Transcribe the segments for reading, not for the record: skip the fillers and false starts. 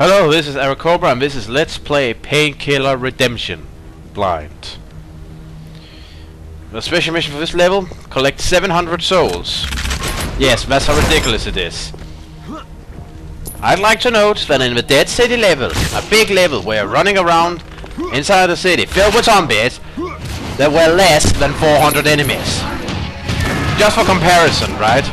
Hello, this is ArachCobra and this is Let's Play Painkiller Redemption Blind. The special mission for this level, collect 700 souls. Yes, that's how ridiculous it is. I'd like to note that in the Dead City level, a big level where you're running around inside the city filled with zombies, there were less than 400 enemies. Just for comparison, right?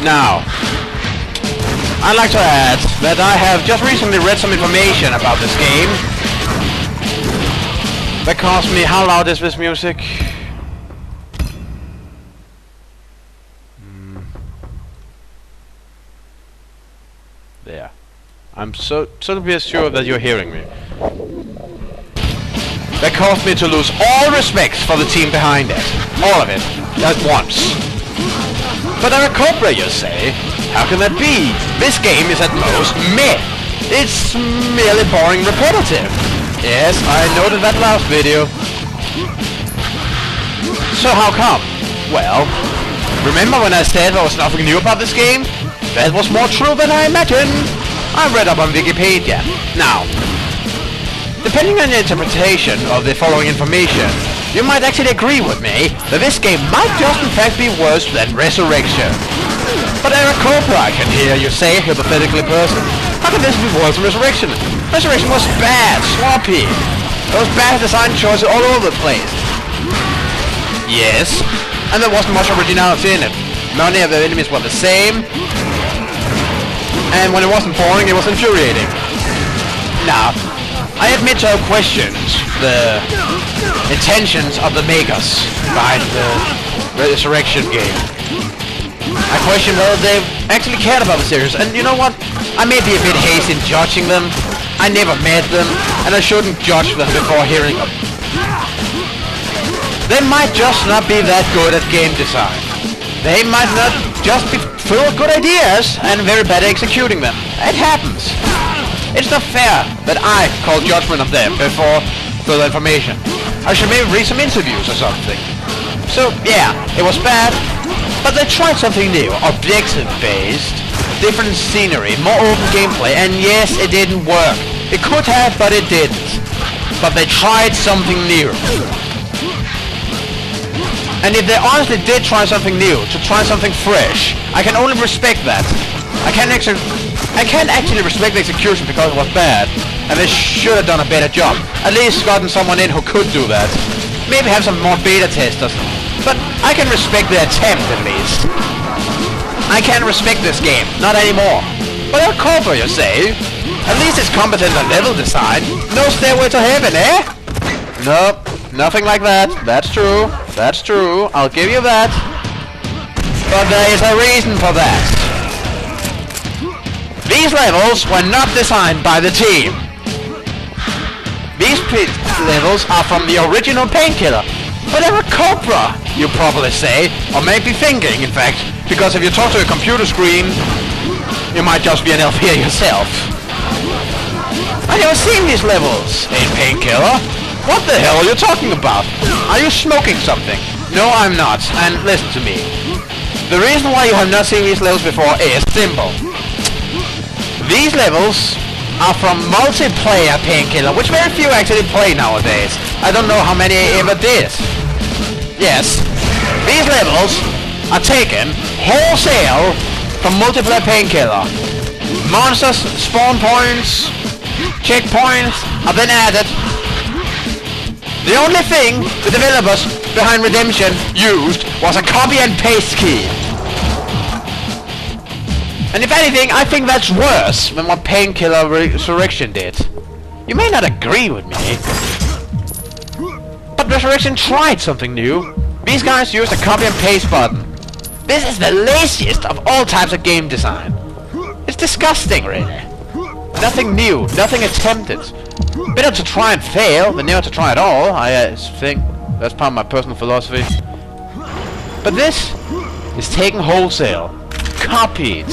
Now, I'd like to add that I have just recently read some information about this game that caused me... How loud is this music? There. I'm so to be sure that you're hearing me. That caused me to lose all respect for the team behind it. All of it. At once. But ArachCobra, you say? How can that be? This game is at most meh. It's merely boring and repetitive. Yes, I noted that last video. So how come? Well, remember when I said there was nothing new about this game? That was more true than I imagined. I read up on Wikipedia. Now, depending on your interpretation of the following information, you might actually agree with me that this game might just in fact be worse than Resurrection. But ArachCobra, I can hear you say, hypothetically person, how can this be worse than Resurrection? Resurrection was bad, sloppy. There was bad design choices all over the place. Yes, and there wasn't much originality in it. Many of the enemies were the same, and when it wasn't boring, it was infuriating. Now, I admit to have questioned the intentions of the makers behind the Resurrection game. I question whether they actually cared about the series, and you know what? I may be a bit hasty in judging them. I never met them, and I shouldn't judge them before hearing them. They might just not be that good at game design. They might not just be full of good ideas and very bad at executing them. It happens. It's not fair that I call judgment of them before further information. I should maybe read some interviews or something. So, yeah, it was bad, but they tried something new, objective-based, different scenery, more open gameplay, and yes, it didn't work. It could have, but it didn't. But they tried something new. And if they honestly did try something new, to try something fresh, I can only respect that. I can't actually respect the execution because it was bad, and they should have done a better job. At least gotten someone in who could do that. Maybe have some more beta testers. But I can respect the attempt at least. I can't respect this game, not anymore. But ArachCobra, you say? At least it's competent on level design. No stairway to heaven, eh? Nope, nothing like that. That's true. That's true. I'll give you that. But there is a reason for that. These levels were not designed by the team. These levels are from the original Painkiller. But ArachCobra, you probably say, or may be thinking, in fact, because if you talk to a computer screen, you might just be an elf here yourself. I've never seen these levels in Painkiller. What the hell are you talking about? Are you smoking something? No, I'm not. And listen to me. The reason why you have not seen these levels before is simple. These levels are from multiplayer Painkiller, which very few actually play nowadays. I don't know how many ever did. Yes, these levels are taken wholesale from multiplayer Painkiller. Monsters, spawn points, checkpoints are then added. The only thing the developers behind Redemption used was a copy and paste key. And if anything, I think that's worse than what Painkiller Resurrection did. You may not agree with me, but Resurrection tried something new. These guys used a copy and paste button. This is the laziest of all types of game design. It's disgusting, really. Nothing new, nothing attempted. Better to try and fail than never to try at all, I think. That's part of my personal philosophy. But this is taken wholesale. Copied.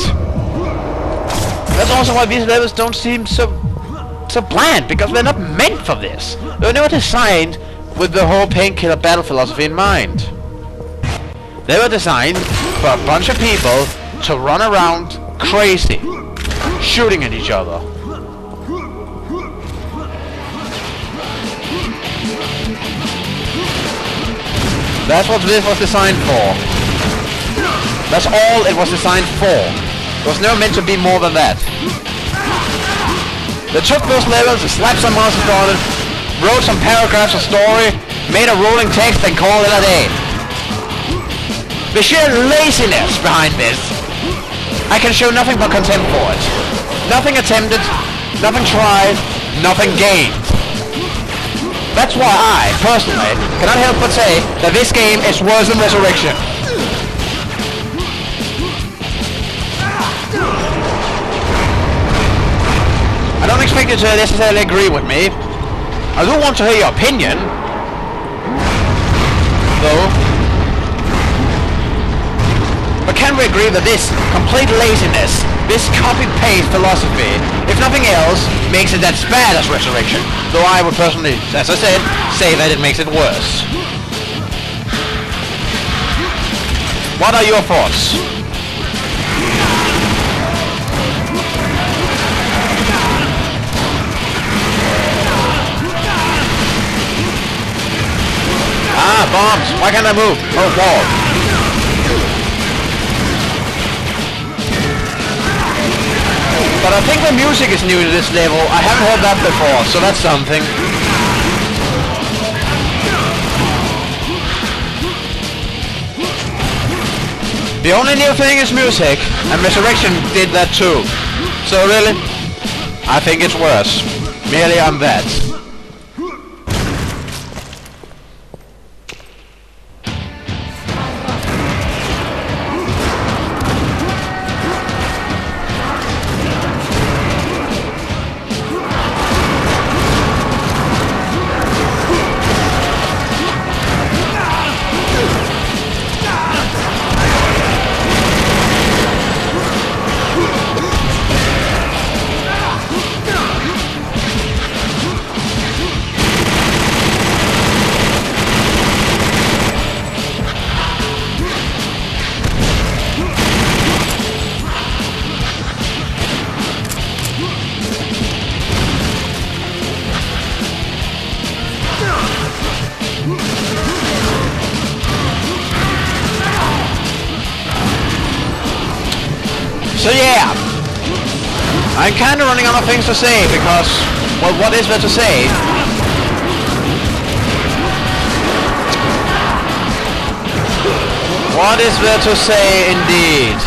That's also why these levels don't seem so bland, because they're not meant for this. They were never designed with the whole Painkiller battle philosophy in mind. They were designed for a bunch of people to run around crazy, shooting at each other. That's what this was designed for. That's all it was designed for. It was never meant to be more than that. They took those levels, slapped some monsters on it, wrote some paragraphs of story, made a rolling text and called it a day. The sheer laziness behind this, I can show nothing but contempt for it. Nothing attempted, nothing tried, nothing gained. That's why I, personally, cannot help but say that this game is worse than Resurrection. I don't expect you to necessarily agree with me. I do want to hear your opinion, though. But can we agree that this complete laziness, this copy-paste philosophy, if nothing else, makes it as bad as Resurrection? Though I would personally, as I said, say that it makes it worse. What are your thoughts? Ah, bombs! Why can't I move? Oh, wall. But I think the music is new to this level. I haven't heard that before, so that's something. The only new thing is music, and Resurrection did that too. So really, I think it's worse. Merely on that. So yeah, I'm kind of running out of things to say because, well, what is there to say? What is there to say indeed?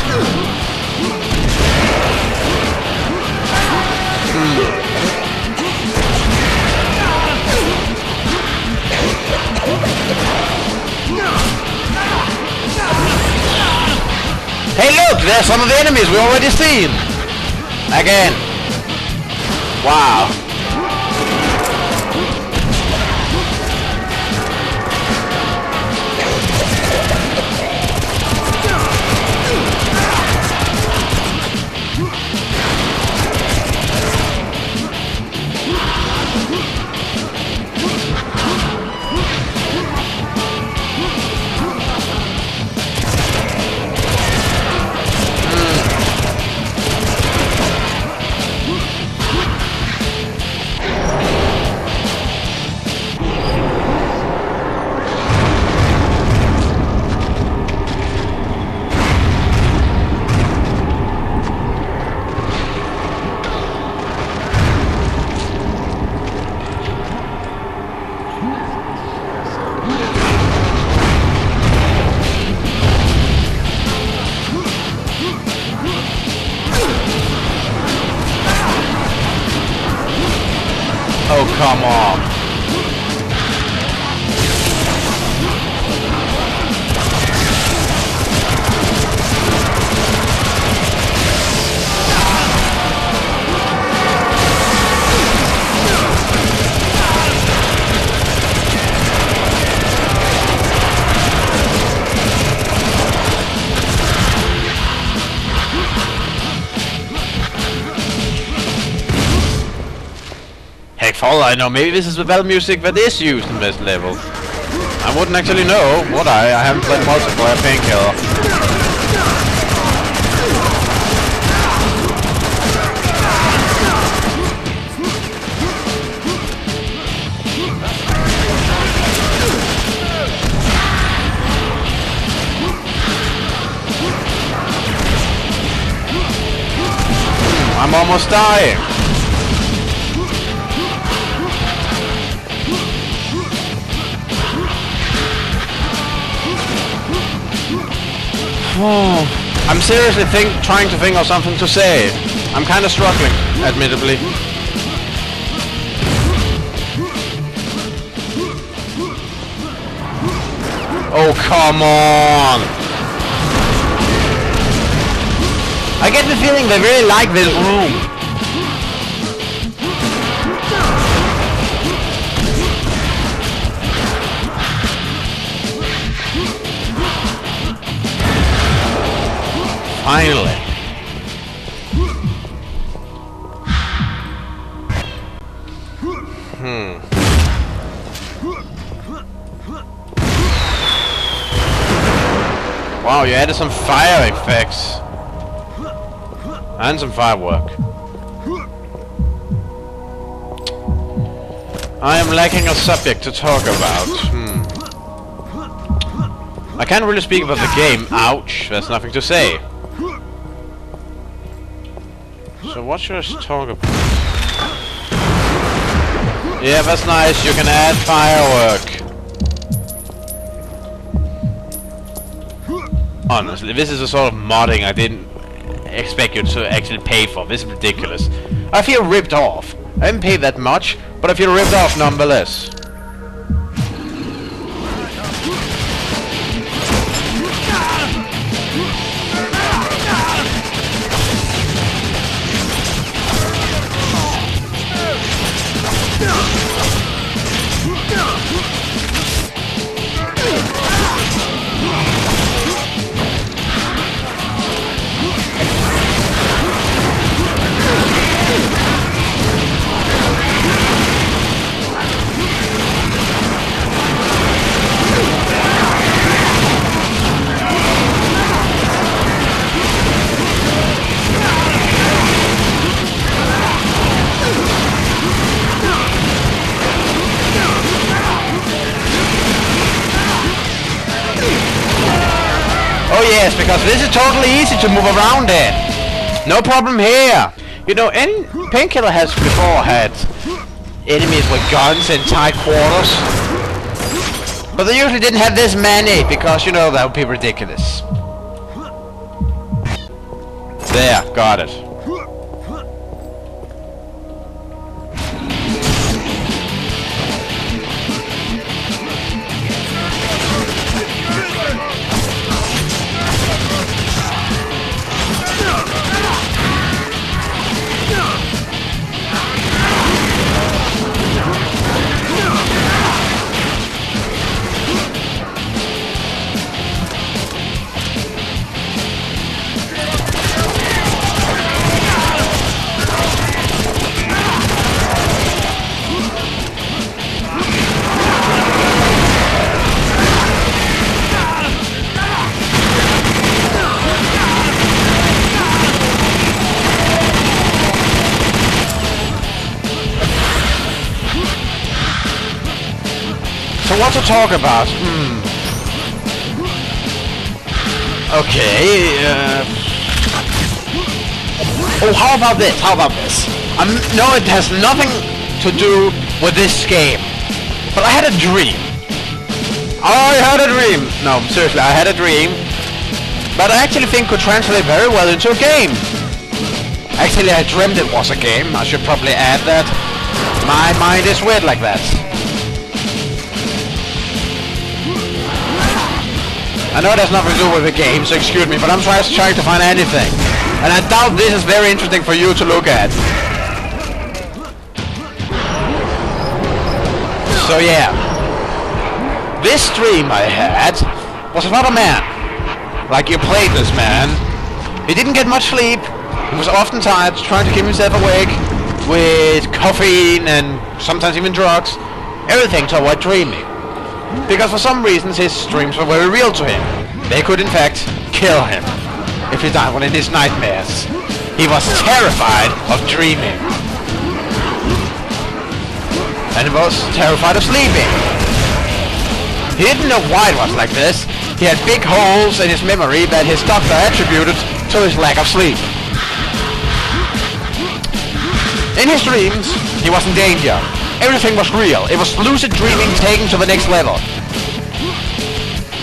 Hey look, there's some of the enemies we already seen! Again. Wow. Oh, come on. Heck, for all I know, maybe this is the battle music that is used in this level. I wouldn't actually know, would I? I haven't played multiplayer Painkiller. I'm almost dying. I'm seriously trying to think of something to say. I'm kind of struggling, admittedly. Oh, come on! I get the feeling they really like this room. Finally. Wow, you added some fire effects. And some firework. I am lacking a subject to talk about. I can't really speak about the game. Ouch, there's nothing to say. So what should I talk about? Yeah, that's nice. You can add firework. Honestly, this is a sort of modding I didn't expect you to actually pay for. This is ridiculous. I feel ripped off. I didn't pay that much, but I feel ripped off nonetheless. Oh yes, because this is totally easy to move around in. No problem here. You know, any Painkiller has before had enemies with guns in tight quarters. But they usually didn't have this many, because, you know, that would be ridiculous. There, got it. So what to talk about? Okay, oh, how about this? No, it has nothing to do with this game. But I had a dream. No, seriously, I had a dream. But I actually think could translate very well into a game. Actually, I dreamed it was a game. I should probably add that. My mind is weird like that. I know it has nothing to do with the game, so excuse me, but I'm trying to find anything. And I doubt this is very interesting for you to look at. So yeah. This dream I had was about a man. Like you played this man. He didn't get much sleep. He was often tired, trying to keep himself awake with caffeine and sometimes even drugs. Everything to avoid dreaming. because for some reasons his dreams were very real to him. They could in fact kill him if he died one in his nightmares. He was terrified of dreaming. And he was terrified of sleeping. He didn't know why it was like this. He had big holes in his memory that his doctor attributed to his lack of sleep. In his dreams, he was in danger. Everything was real. It was lucid dreaming taken to the next level.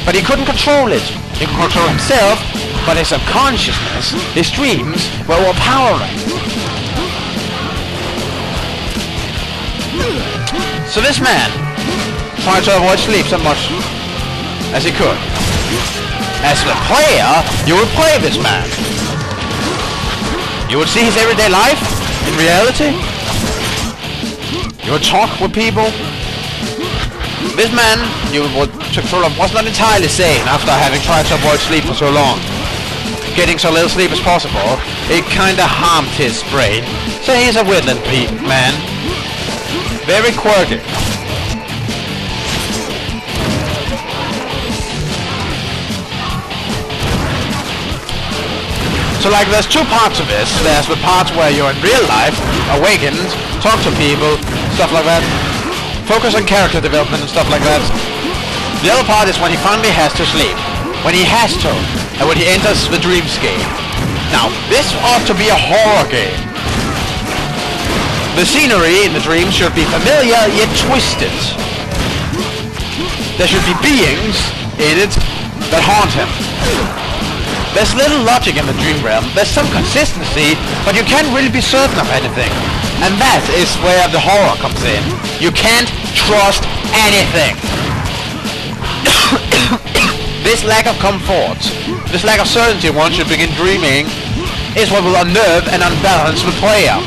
But he couldn't control it. He could control himself, but his subconsciousness, his dreams, were overpowering. So this man tried to avoid sleep so much as he could. As the player, you would play this man. You would see his everyday life in reality. You would talk with people. This man, you would sort of was not entirely sane after having tried to avoid sleep for so long. Getting so little sleep as possible, it kinda harmed his brain. So he's a woodland man. Very quirky. So like there's two parts of this. There's the parts where you're in real life, awakened, talk to people, stuff like that. Focus on character development and stuff like that. The other part is when he finally has to sleep. When he has to. And when he enters the dreamscape. Now, this ought to be a horror game. The scenery in the dream should be familiar yet twisted. There should be beings in it that haunt him. There's little logic in the dream realm. There's some consistency, but you can't really be certain of anything. And that is where the horror comes in. You can't trust anything. This lack of comfort, this lack of certainty once you begin dreaming, is what will unnerve and unbalance the player.